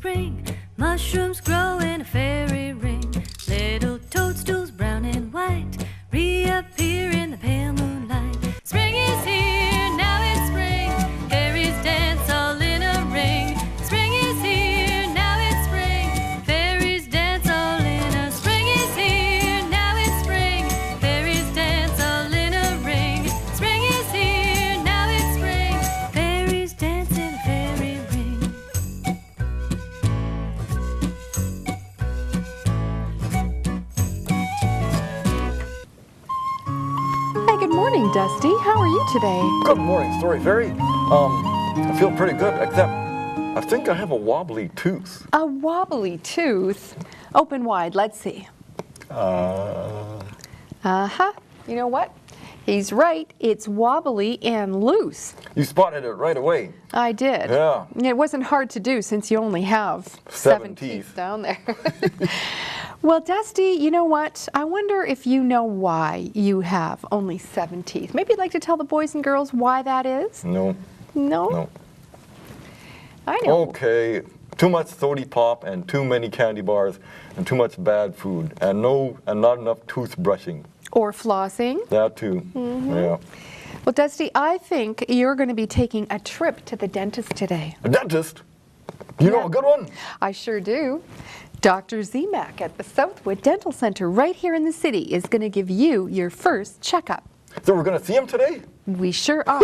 spring. Mushrooms grow in a fairy ring. Little toadstools, brown and white, reappear in the pale moonlight. Spring is here, now it's spring. Fairies dance all in a ring. Spring is here, now it's spring. Fairies dance all in a spring is here, now it's spring. Fairies dance all in a ring. Spring is here, now it's spring. Fairies dance in a fairy ring. Hey, good morning, Dusty. How are you today? Good morning, Story Fairy. I feel pretty good, except I think I have a wobbly tooth. A wobbly tooth. Open wide, let's see. Uh-huh. You know what? He's right. It's wobbly and loose. You spotted it right away. I did. Yeah. It wasn't hard to do since you only have seven teeth down there. Well, Dusty, you know what? I wonder if you know why you have only 7 teeth. Maybe you'd like to tell the boys and girls why that is? No. No? No. I know. Okay. Too much sody pop and too many candy bars and too much bad food and not enough toothbrushing. Or flossing. That too. Yeah. Well, Dusty, I think you're going to be taking a trip to the dentist today. A dentist? You know a good one? I sure do. Dr. Zimak at the Southwood Dental Centre right here in the city is going to give you your first checkup. So we're going to see him today? We sure are.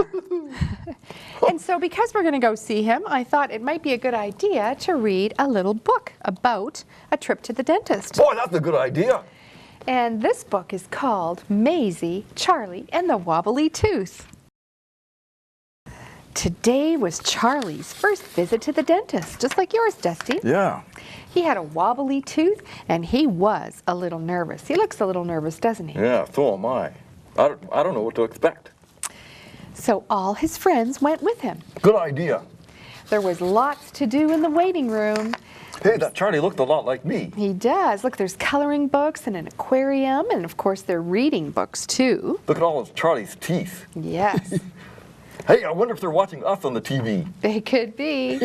And so because we're going to go see him, I thought it might be a good idea to read a little book about a trip to the dentist. Boy, that's a good idea. And this book is called Maisie, Charlie, and the Wobbly Tooth. Today was Charlie's first visit to the dentist, just like yours, Dusty. Yeah. He had a wobbly tooth, and he was a little nervous. He looks a little nervous, doesn't he? Yeah, so am I. I don't know what to expect. So all his friends went with him. Good idea. There was lots to do in the waiting room. Hey, that Charlie looked a lot like me. He does. Look, there's coloring books and an aquarium, and of course they're reading books too. Look at all of Charlie's teeth. Yes. Hey, I wonder if they're watching us on the TV. They could be.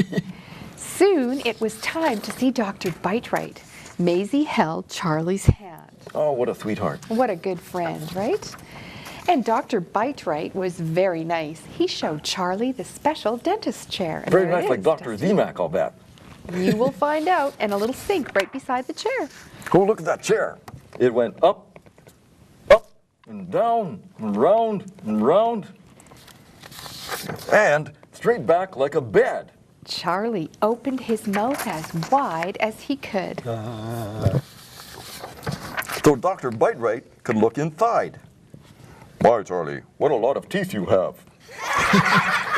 Soon it was time to see Dr. Biteright. Maisie held Charlie's hand. Oh, what a sweetheart. What a good friend, right? And Dr. Biteright was very nice. He showed Charlie the special dentist chair. And Very there it nice, like is, Dr. Dusty. Zimak, I'll bet. You will find out. And a little sink right beside the chair. Oh, look at that chair. It went up, up, and down, and round, and round, and straight back like a bed. Charlie opened his mouth as wide as he could. So Dr. Biteright could look inside. My, Charlie, what a lot of teeth you have.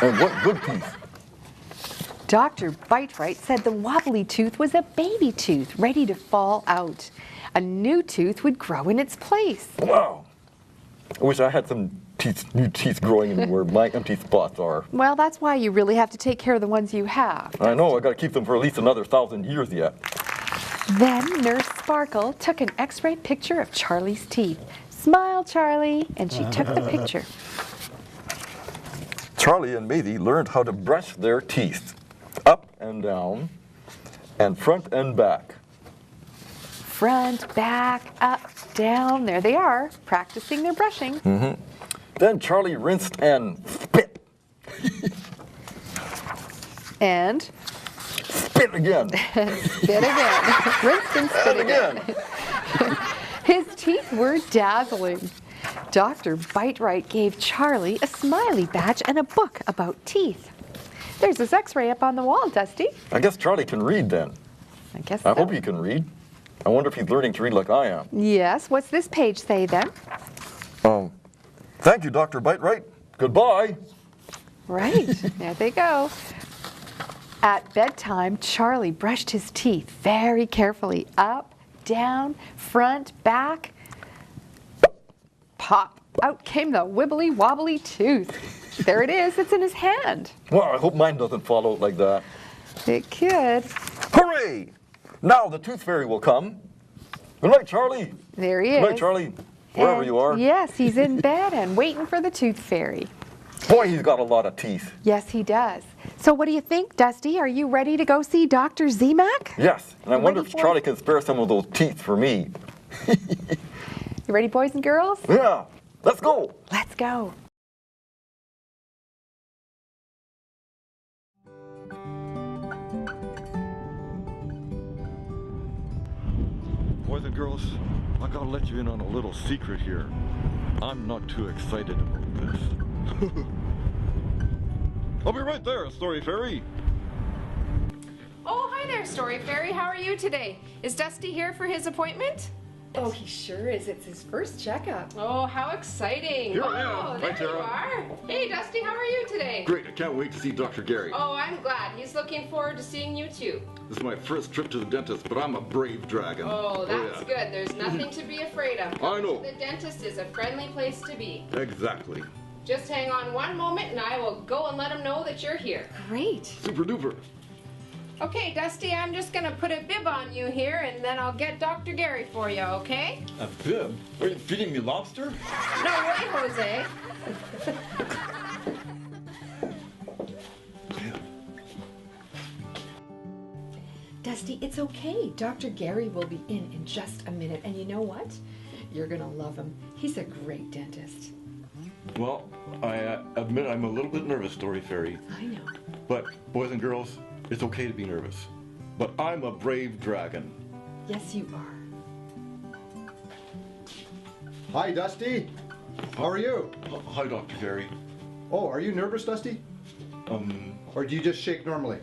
And what good teeth. Dr. Biteright said the wobbly tooth was a baby tooth ready to fall out. A new tooth would grow in its place. Wow. I wish I had some new teeth growing in where my empty spots are. Well, that's why you really have to take care of the ones you have. I know, I gotta keep them for at least another 1,000 years yet. Then Nurse Sparkle took an x-ray picture of Charlie's teeth. Smile, Charlie, and she took the picture. Charlie and Maisie learned how to brush their teeth. Up and down, and front and back. Front, back, up, down. There they are, practicing their brushing. Then Charlie rinsed and spit. And Spit again. spit again. Rinsed and spit And again. His teeth were dazzling. Dr. Biteright gave Charlie a smiley badge and a book about teeth. There's this x-ray up on the wall, Dusty. I guess Charlie can read then. I guess I so. hope he can read. I wonder if he's learning to read like I am. Yes, what's this page say then? Thank you, Dr. Biteright. Goodbye. Right, there they go. At bedtime, Charlie brushed his teeth very carefully. Up, down, front, back. Pop! Out came the wibbly wobbly tooth. There it is, it's in his hand. Well, I hope mine doesn't fall out like that. It could. Hooray! Now the tooth fairy will come. Good night, Charlie. There he Good is. night, Charlie. Wherever And you are. Yes, he's in bed and waiting for the tooth fairy. Boy, he's got a lot of teeth. Yes, he does. So what do you think, Dusty? Are you ready to go see Dr. Zimak? Yes, and I wonder if Charlie can spare some of those teeth for me. You ready, boys and girls? Yeah, let's go. Let's go. Boys and girls, I gotta let you in on a little secret here. I'm not too excited about this. I'll be right there, Story Fairy. Oh, hi there, Story Fairy. How are you today? Is Dusty here for his appointment? Oh, he sure is. It's his first checkup. Oh, how exciting. Here I am. There Hi, you Tara. are. Hey, Dusty, how are you today? Great, I can't wait to see Dr. Gary. Oh, I'm glad. He's looking forward to seeing you too. This is my first trip to the dentist, but I'm a brave dragon. Oh, that's yeah. good. There's nothing to be afraid of. I know. The dentist is a friendly place to be. Exactly. Just hang on one moment and I will go and let him know that you're here. Great. Super duper. Okay, Dusty, I'm just gonna put a bib on you here and then I'll get Dr. Gary for you, okay? A bib? Are you feeding me lobster? No way, Jose. Dusty, it's okay. Dr. Gary will be in just a minute. And you know what? You're going to love him. He's a great dentist. Well, I admit I'm a little bit nervous, Story Fairy. I know. But, boys and girls, it's okay to be nervous. But I'm a brave dragon. Yes, you are. Hi, Dusty. How are you? Hi, Dr. Gary. Oh, are you nervous, Dusty? Or do you just shake normally?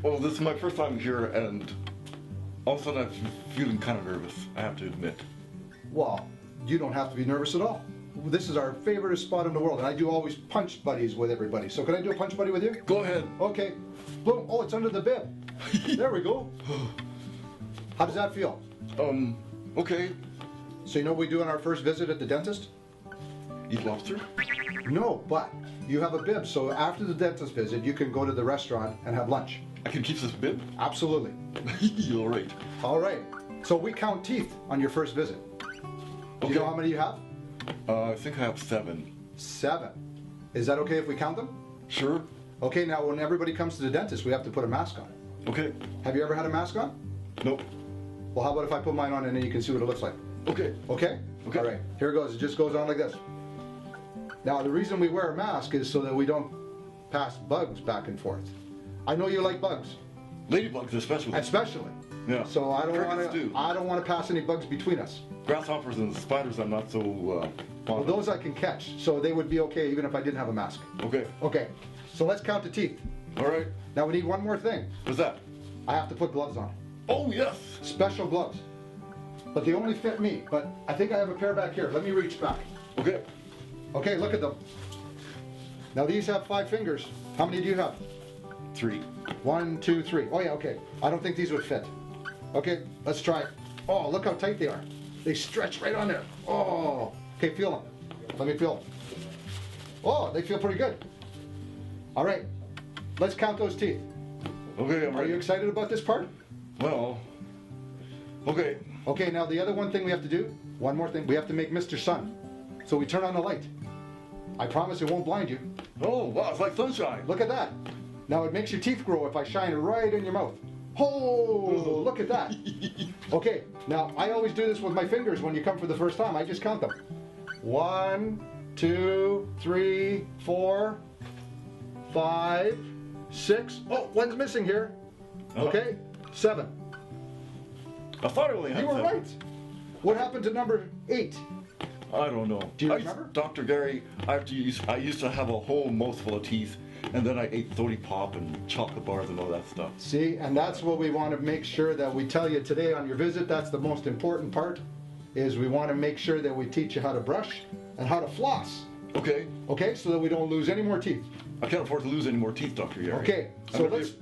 Well, this is my first time here, and all of a sudden I'm feeling kind of nervous, I have to admit. Well, you don't have to be nervous at all. This is our favorite spot in the world, and I do always punch buddies with everybody. So can I do a punch buddy with you? Go ahead. Okay. Boom. Oh, it's under the bib. There we go. How does that feel? Okay. So you know what we do on our first visit at the dentist? Eat lobster? No, but you have a bib, so after the dentist visit, you can go to the restaurant and have lunch. I can keep this bib? Absolutely. All right. All right. So we count teeth on your first visit. Do you know how many you have? I think I have 7. 7. Is that okay if we count them? Sure. Okay, now when everybody comes to the dentist, we have to put a mask on. Okay. Have you ever had a mask on? Nope. Well, how about if I put mine on and then you can see what it looks like? Okay. Okay? Okay. All right, here it goes. It just goes on like this. Now, the reason we wear a mask is so that we don't pass bugs back and forth. I know you like bugs. Ladybugs especially. Especially. Yeah. So I don't Crickets too. want to pass any bugs between us. Grasshoppers and spiders I'm not so Well, fond of. those I can catch, so they would be okay even if I didn't have a mask. Okay. Okay, so let's count the teeth. All right. Now we need one more thing. What's that? I have to put gloves on. Oh, yes. Special gloves. But they only fit me. But I think I have a pair back here. Let me reach back. Okay. Okay, look at them. Now these have 5 fingers. How many do you have? 3. 1, 2, 3. Oh yeah, okay. I don't think these would fit. Okay, let's try it. Oh, look how tight they are. They stretch right on there. Oh. Okay, feel them. Let me feel them. Oh, they feel pretty good. All right, let's count those teeth. Okay, I'm Are ready. you excited about this part? Well, okay. Okay, now the other one thing we have to do, one more thing, we have to make Mr. Sun. So we turn on the light. I promise it won't blind you. Oh, wow, it's like sunshine. Look at that. Now it makes your teeth grow if I shine it right in your mouth. Oh, look at that. Okay, now I always do this with my fingers when you come for the first time. I just count them. 1, 2, 3, 4, 5, 6. Oh, one's missing here. Okay, 7. I thought I only had You were 7. right. What happened to number 8? I don't know. Do you remember? Dr. Gary, I used to have a whole mouthful of teeth, and then I ate 30 pop and chocolate bars and all that stuff. See, and that's what we want to make sure that we tell you today on your visit. That's the most important part, is we want to make sure that we teach you how to brush and how to floss. Okay. Okay, so that we don't lose any more teeth. I can't afford to lose any more teeth, Dr. Gary. Okay, so I'm let's,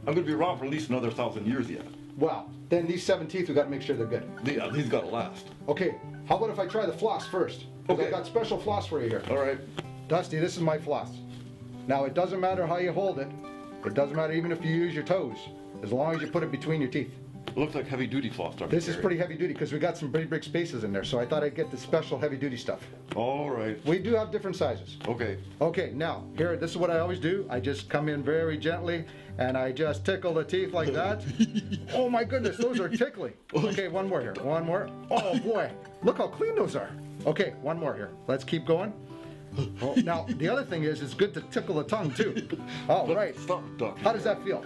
going to be around for at least another 1,000 years yet. well, then these 7 teeth, we got to make sure they're good. Yeah, these got to last. Okay, how about if I try the floss first? 'Cause Okay. I've got special floss for you here. All right. Dusty, this is my floss. Now, it doesn't matter how you hold it. It doesn't matter even if you use your toes, as long as you put it between your teeth. It looks like heavy-duty floss, Dr. This is Gary. pretty heavy duty because we got some pretty big spaces in there, so I thought I'd get the special heavy duty stuff. All right. We do have different sizes. Okay. Okay, now, here, this is what I always do. I just come in very gently, and I just tickle the teeth like that. Oh my goodness, those are tickly. Okay, one more here, one more. Oh boy, look how clean those are. Okay, one more here. Let's keep going. Oh, now, the other thing is, it's good to tickle the tongue too. All right. Stop, Doctor. How does that feel?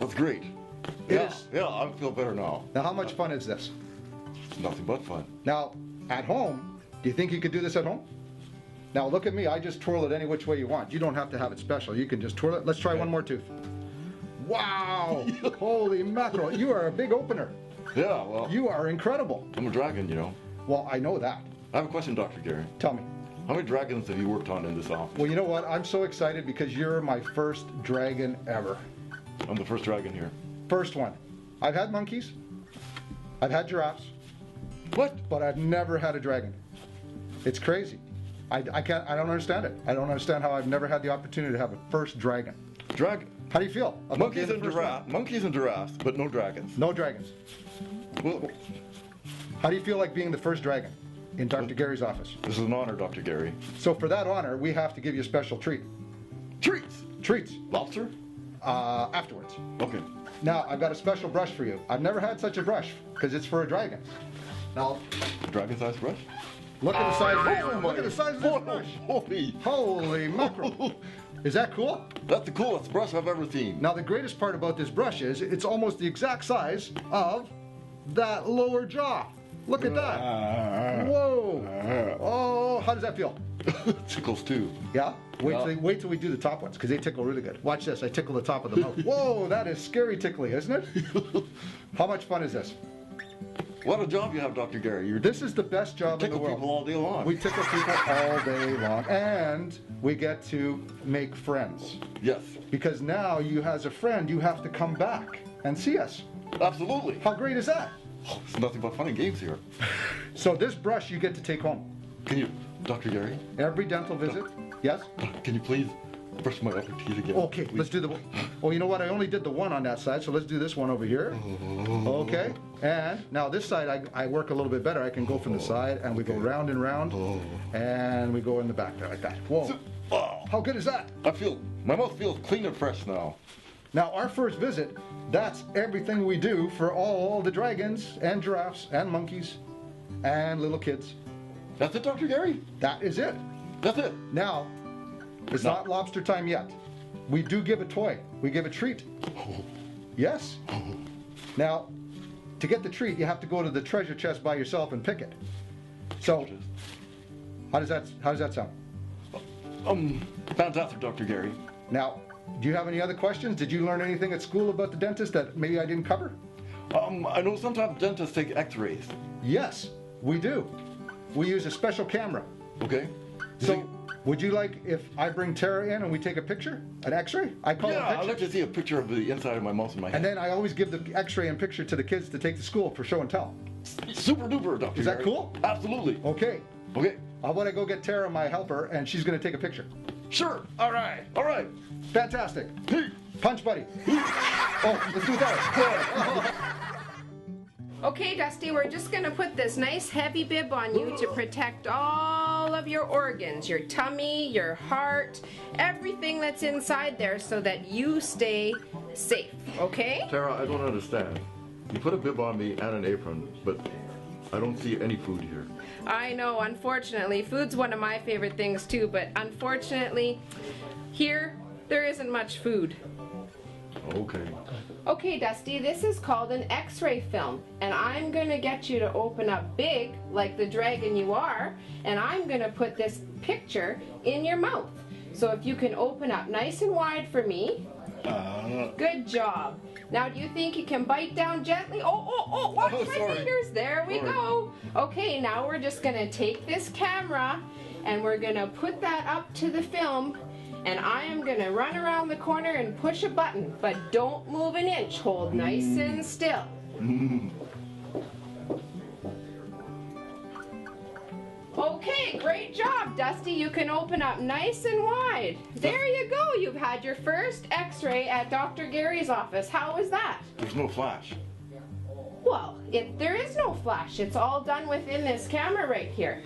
That's great. It Yeah, is. yeah, I feel better now. Now, how much fun is this? It's nothing but fun. Now, at home, do you think you could do this at home? Now, look at me. I just twirl it any which way you want. You don't have to have it special. You can just twirl it. Let's try one more tooth. Wow! Holy mackerel. You are a big opener. Yeah, well, You are incredible. I'm a dragon, you know. Well, I know that. I have a question, Dr. Gary. Tell me. How many dragons have you worked on in this office? Well, you know what? I'm so excited because you're my first dragon ever. I'm the first dragon here. First one. I've had monkeys. I've had giraffes. What? But I've never had a dragon. It's crazy. I don't understand it. I don't understand how I've never had the opportunity to have a first dragon. Dragon. How do you feel? about Monkeys being and the first giraffes. Monkeys and giraffes, but no dragons. one? No dragons. Well, How do you feel like being the first dragon in Dr. Gary's office? this is an honor, Dr. Gary. So for that honor, we have to give you a special treat. Treats. Treats. Lobster? Afterwards. Okay. Now, I've got a special brush for you. I've never had such a brush because it's for a dragon. Now, Dragon-sized brush? look at the size. Oh, look at the size of this brush. Holy. Holy mackerel. Is that cool? That's the coolest brush I've ever seen. Now, the greatest part about this brush is it's almost the exact size of that lower jaw. Look at that. Whoa. Oh, how does that feel? Tickles too. Yeah? Wait till we do the top ones because they tickle really good. Watch this. I tickle the top of the mouth. Whoa, that is scary tickly, isn't it? How much fun is this? What a job you have, Dr. Gary. You're This is the best job in the tickle world. people all day long. We tickle people all day long, and we get to make friends. Yes, Because now you, as a friend, you have to come back and see us. absolutely. How great is that? It's nothing but fun and games here. So this brush you get to take home. Can you, Dr. Gary, Every dental visit. Yes? can you please brush my upper teeth again? Okay, please? let's do the... Oh, you know what? I only did the one on that side, so let's do this one over here. Okay. And now this side, I work a little bit better. I can go from the side, and we go round and round, and we go in the back there like that. Whoa. Oh, How good is that? my mouth feels clean and fresh now. Now, our first visit, that's everything we do for all the dragons and giraffes and monkeys and little kids. That's it, Dr. Gary? That is it. That's it. Now, it's not lobster time yet. We do give a toy. We give a treat. Yes. Now, to get the treat, you have to go to the treasure chest by yourself and pick it. So, how does that sound? Fantastic, Dr. Gary. Now, do you have any other questions? Did you learn anything at school about the dentist that maybe I didn't cover? I know sometimes dentists take x-rays. Yes, we do. We use a special camera. Okay? So, would you like if I bring Tara in and we take a picture? An x-ray? I call it a Yeah, I'd picture. like to see a picture of the inside of my mouth and my head. And then I always give the x-ray and picture to the kids to take to school for show and tell. Super duper, Dr. Is that Gary. cool? Absolutely. Okay. Okay. How about I go get Tara, my helper, and she's going to take a picture. Sure. All right. All right. Fantastic. Punch, buddy. Oh, let's do that. Okay, Dusty, we're just gonna put this nice heavy bib on you to protect all of your organs, your tummy, your heart, everything that's inside there so that you stay safe, okay? Tara, I don't understand. You put a bib on me and an apron, but I don't see any food here. I know, unfortunately, food's one of my favorite things too, but unfortunately, here, there isn't much food. Okay. Okay, Dusty, this is called an X-ray film, and I'm gonna get you to open up big, like the dragon you are, and I'm gonna put this picture in your mouth. So if you can open up nice and wide for me. Good job. Now, do you think you can bite down gently? Oh, watch my sorry. fingers. There we go. Okay, now we're just gonna take this camera, and we're gonna put that up to the film, and I am gonna run around the corner and push a button, but don't move an inch. Hold nice and still. Okay, great job, Dusty. You can open up nice and wide. There you go. You've had your first x-ray at Dr. Gary's office. How was that? There's no flash. Well, there is no flash. It's all done within this camera right here.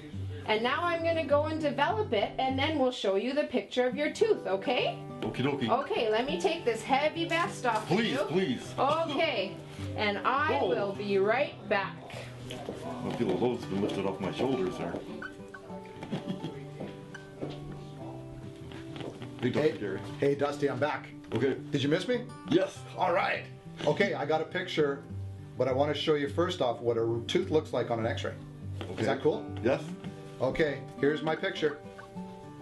And now I'm going to go and develop it, and then we'll show you the picture of your tooth, okay? Okie dokie. Okay, let me take this heavy vest off for Please, you. please. Okay, and I Whoa. will be right back. I feel a load's been lifted off my shoulders there. Hey, Dr. Gary. Hey, Dusty, I'm back. Okay. Did you miss me? Yes. All right. Okay, I got a picture, but I want to show you first off what a tooth looks like on an x-ray. Okay. Is that cool? Yes. Okay, here's my picture.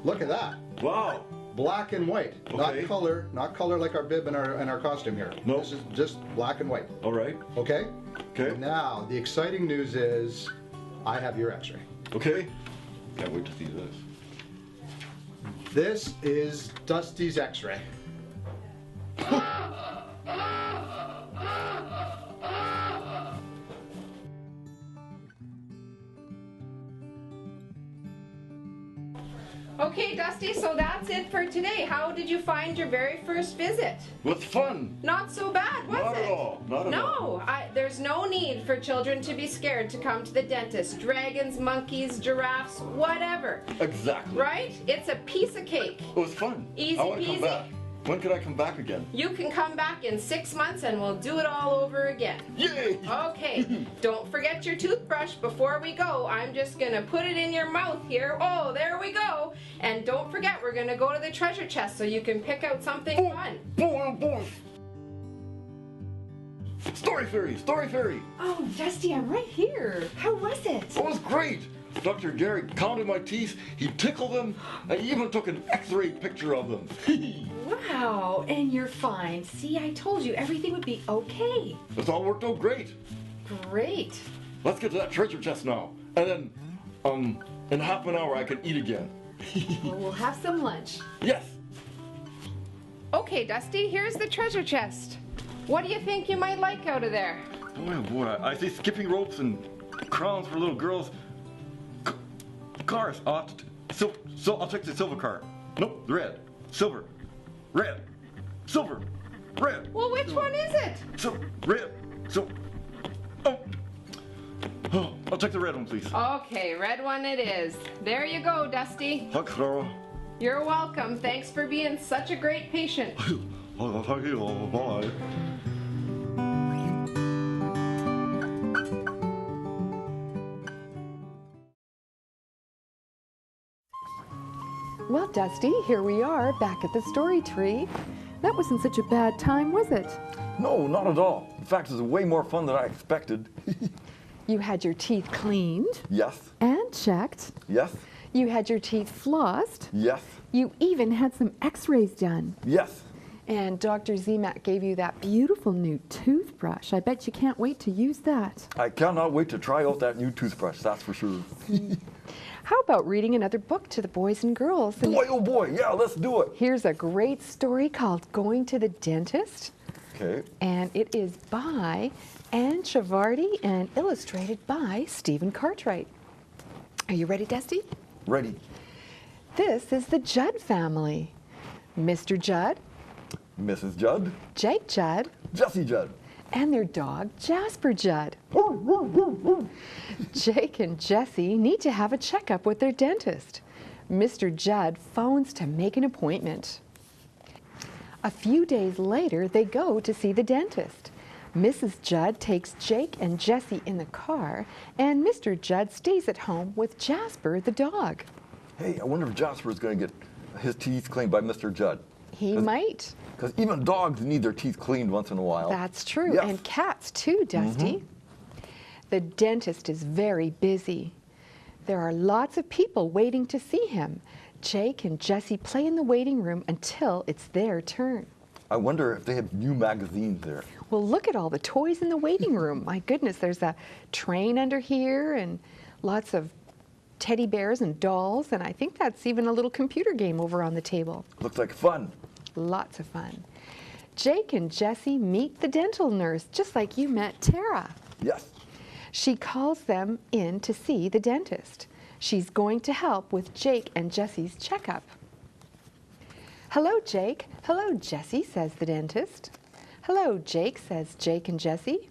Look at that. Wow. Black and white. Okay. Not color like our bib and our costume here. No. This is just black and white. All right. Okay? Okay. Now, the exciting news is I have your x-ray. Okay. Can't wait to see this. This is Dusty's x-ray. Okay, Dusty, so that's it for today. How did you find your very first visit? What's fun? Not so bad, was Not it? at all. Not at all. No, there's no need for children to be scared to come to the dentist. Dragons, monkeys, giraffes, whatever. Exactly. Right? It's a piece of cake. It was fun. Easy I want to peasy. come back. When could I come back again? You can come back in 6 months and we'll do it all over again. Yay! Okay, don't forget your toothbrush before we go. I'm just gonna put it in your mouth here. Oh, there we go. And don't forget, we're gonna go to the treasure chest so you can pick out something fun. Boom! Story fairy! Story fairy! Oh, Dusty, I'm right here. How was it? It was great! Dr. Gary counted my teeth, he tickled them, and he even took an x-ray picture of them. Wow, and you're fine. See, I told you everything would be okay. It's all worked out great. Great. Let's get to that treasure chest now. And then, in half an hour I can eat again. Well, we'll have some lunch. Yes! Okay, Dusty, here's the treasure chest. What do you think you might like out of there? Boy, oh boy, I see skipping ropes and crowns for little girls. Cars. I'll take the silver car. Nope, the red. Silver. Red. Silver. Red. Well, which one is it? Silver. Red. Silver. Oh, I'll take the red one, please. Okay, red one it is. There you go, Dusty. Thanks, Tara. You're welcome. Thanks for being such a great patient. Thank you. Bye. Well, Dusty, here we are back at the story tree. That wasn't such a bad time, was it? No, not at all. In fact, it was way more fun than I expected. You had your teeth cleaned Yes, and checked. yes, You had your teeth flossed. yes, You even had some x-rays done. yes. And Dr. Zimak gave you that beautiful new toothbrush. I bet you can't wait to use that. I cannot wait to try out that new toothbrush, that's for sure. How about reading another book to the boys and girls? And Boy, oh boy, yeah, let's do it. here's a great story called Going to the Dentist. Okay, And it is by Anne Chavardi and illustrated by Stephen Cartwright. Are you ready, Dusty? ready. This is the Judd family. Mr. Judd, Mrs. Judd, Jake Judd, Jessie Judd. and their dog, Jasper Judd. Jake and Jessie need to have a checkup with their dentist. Mr. Judd phones to make an appointment. A few days later, they go to see the dentist. Mrs. Judd takes Jake and Jessie in the car, and Mr. Judd stays at home with Jasper the dog. Hey, I wonder if Jasper's going to get his teeth cleaned by Mr. Judd. He might. Because even dogs need their teeth cleaned once in a while. That's true, Yes. and cats too, Dusty. The dentist is very busy. There are lots of people waiting to see him. Jake and Jessie play in the waiting room until it's their turn. I wonder if they have new magazines there. Well, look at all the toys in the waiting room. My goodness, there's a train under here and lots of teddy bears and dolls, and I think that's even a little computer game over on the table. Looks like fun. Lots of fun. Jake and Jessie meet the dental nurse, just like you met Tara. Yes. She calls them in to see the dentist. She's going to help with Jake and Jessie's checkup. Hello, Jake. Hello, Jessie, says the dentist. Hello, Jake, says Jake and Jessie.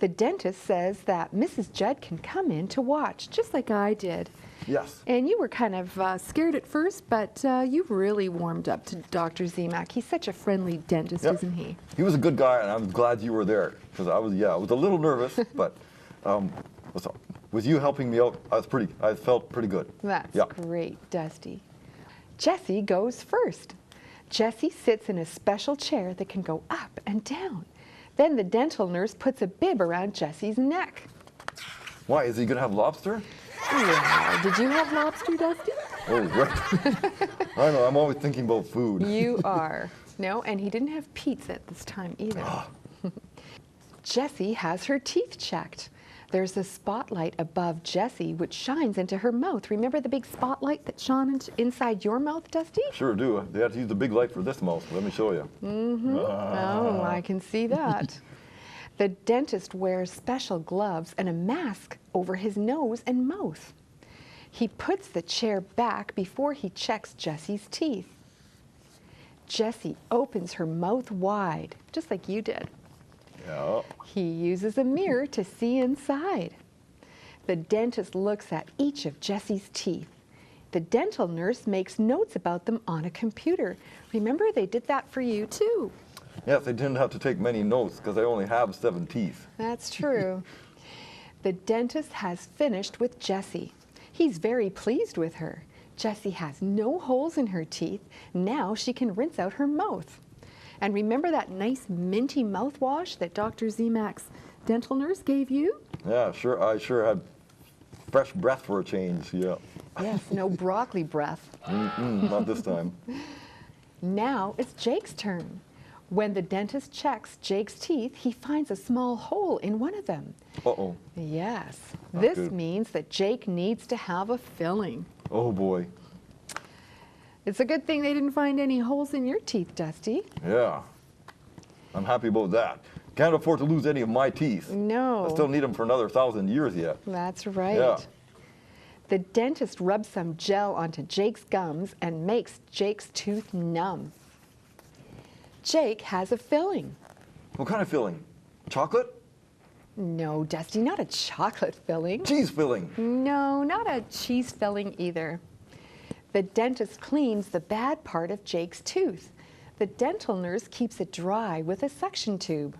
The dentist says that Mrs. Judd can come in to watch, just like I did. Yes. And you were kind of scared at first, but you've really warmed up to Dr. Zimak. He's such a friendly dentist, Yep. isn't he? He was a good guy, and I'm glad you were there, because I was a little nervous, but with you helping me out, I felt pretty good. That's Yeah. great, Dusty. Jessie goes first. Jessie sits in a special chair that can go up and down. Then the dental nurse puts a bib around Jessie's neck. Why, is he going to have lobster? Yeah. Did you have lobster, Dusty? Oh, right. I know, I'm always thinking about food. You are. No, and he didn't have pizza at this time either. Jessie has her teeth checked. There's a spotlight above Jessie which shines into her mouth. Remember the big spotlight that shone inside your mouth, Dusty? Sure do. They had to use the big light for this mouth. Let me show you. Oh, I can see that. The dentist wears special gloves and a mask over his nose and mouth. He puts the chair back before he checks Jessie's teeth. Jessie opens her mouth wide, just like you did. Yeah. He uses a mirror to see inside. The dentist looks at each of Jessie's teeth. The dental nurse makes notes about them on a computer. Remember, they did that for you too. Yes, they didn't have to take many notes because I only have 7 teeth. That's true. The dentist has finished with Jessie. He's very pleased with her. Jessie has no holes in her teeth. Now she can rinse out her mouth. And remember that nice minty mouthwash that Dr. Zimak's dental nurse gave you? Yeah, sure. I sure had fresh breath for a change, yeah. Yes, no broccoli breath. Not this time. Now it's Jake's turn. When the dentist checks Jake's teeth, he finds a small hole in one of them. Uh-oh. Yes, Not this good. means that Jake needs to have a filling. Oh, boy. It's a good thing they didn't find any holes in your teeth, Dusty. Yeah. I'm happy about that. Can't afford to lose any of my teeth. No. I still need them for another 1,000 years yet. That's right. Yeah. The dentist rubs some gel onto Jake's gums and makes Jake's tooth numb. Jake has a filling. What kind of filling? Chocolate? No, Dusty, not a chocolate filling. Cheese filling? No, not a cheese filling either. The dentist cleans the bad part of Jake's tooth. The dental nurse keeps it dry with a suction tube.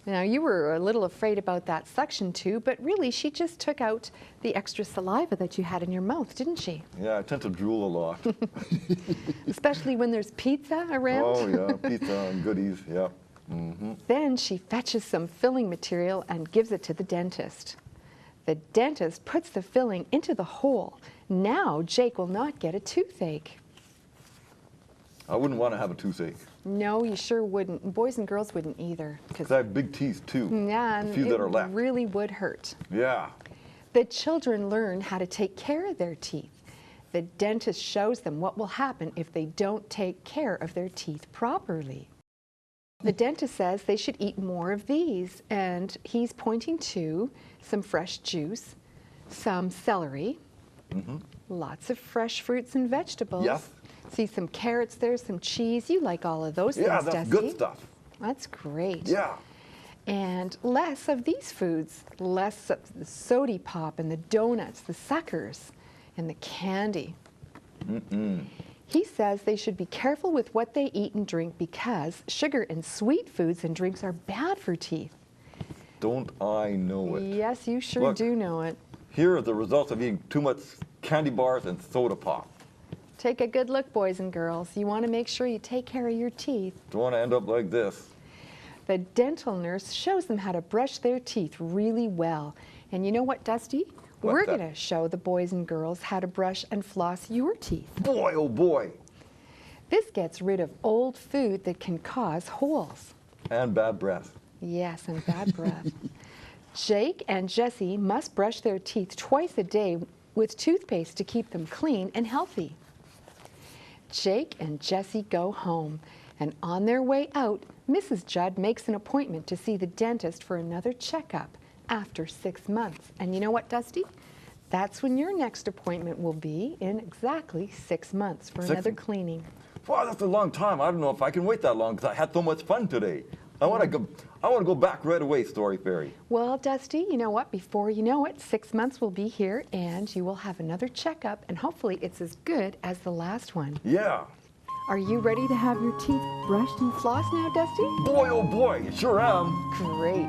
Now, you were a little afraid about that suction tube, but really she just took out the extra saliva that you had in your mouth, didn't she? Yeah, I tend to drool a lot. Especially when there's pizza around. Oh, yeah, pizza and goodies, yeah. Then she fetches some filling material and gives it to the dentist. The dentist puts the filling into the hole. Now Jake will not get a toothache. I wouldn't want to have a toothache. No, you sure wouldn't. Boys and girls wouldn't either. Because I have big teeth, too. Yeah, A few that are left. It really would hurt. Yeah. The children learn how to take care of their teeth. The dentist shows them what will happen if they don't take care of their teeth properly. The dentist says they should eat more of these, and he's pointing to some fresh juice, some celery, lots of fresh fruits and vegetables. Yes. See some carrots there, some cheese. You like all of those Yeah, things, that's Dusty. good stuff. That's great. Yeah. And less of these foods, less of the sody pop and the donuts, the suckers, and the candy. He says they should be careful with what they eat and drink because sugar and sweet foods and drinks are bad for teeth. Don't I know it? Yes, you sure Look. do know it. Here are the results of eating too much candy bars and soda pop. Take a good look, boys and girls. You want to make sure you take care of your teeth. Don't want to end up like this. The dental nurse shows them how to brush their teeth really well. And you know what, Dusty? What's We're that? going to show the boys and girls how to brush and floss your teeth. Boy, oh boy. This gets rid of old food that can cause holes. And bad breath. Yes, and bad breath. Jake and Jessie must brush their teeth twice a day with toothpaste to keep them clean and healthy. Jake and Jessie go home, and on their way out, Mrs. Judd makes an appointment to see the dentist for another checkup after 6 months. And you know what, Dusty? That's when your next appointment will be in exactly 6 months for 6 another cleaning. Wow, that's a long time. I don't know if I can wait that long because I had so much fun today. I want to go back right away, Story Fairy. Well, Dusty, you know what? Before you know it, 6 months will be here, and you will have another checkup, and hopefully it's as good as the last one. Yeah. Are you ready to have your teeth brushed and flossed now, Dusty? Boy, oh boy, sure am. Great.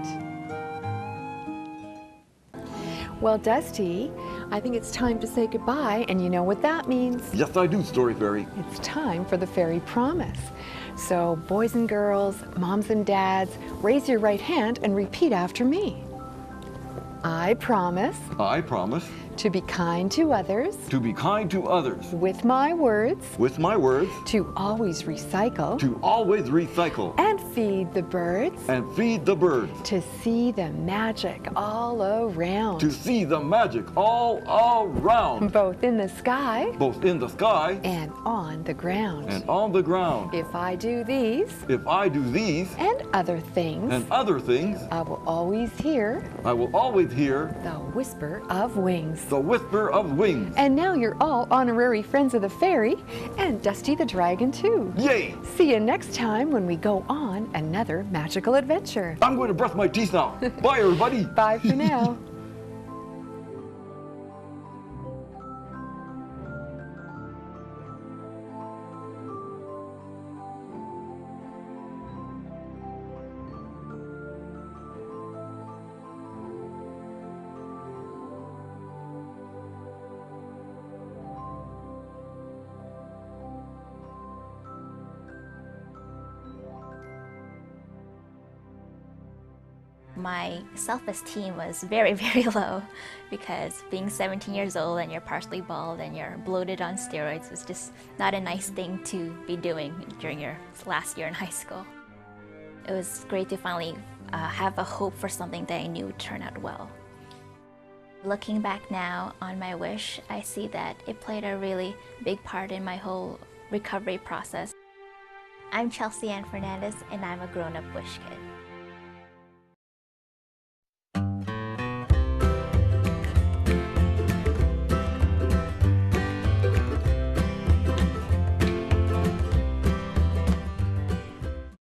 Well, Dusty, I think it's time to say goodbye, and you know what that means. Yes, I do, Story Fairy. It's time for the fairy promise. So, boys and girls, moms and dads, raise your right hand and repeat after me. I promise I promise to be kind to others to be kind to others with my words, with my words, to always recycle to always recycle and feed the birds, and feed the birds, to see the magic all around, to see the magic all around, both in the sky both in the sky and on the ground. and on the ground. If I do these If I do these and other things, and other things, I will always hear I will always hear the whisper of wings. the whisper of wings. And now you're all honorary friends of the fairy, and Dusty the dragon too. Yay! See you next time when we go on another magical adventure. I'm going to brush my teeth now. Bye, everybody. Bye for now. My self-esteem was very, very low because being 17 years old and you're partially bald and you're bloated on steroids was just not a nice thing to be doing during your last year in high school. It was great to finally have a hope for something that I knew would turn out well. Looking back now on my wish, I see that it played a really big part in my whole recovery process. I'm Chelsea Ann Fernandez, and I'm a grown-up wish kid.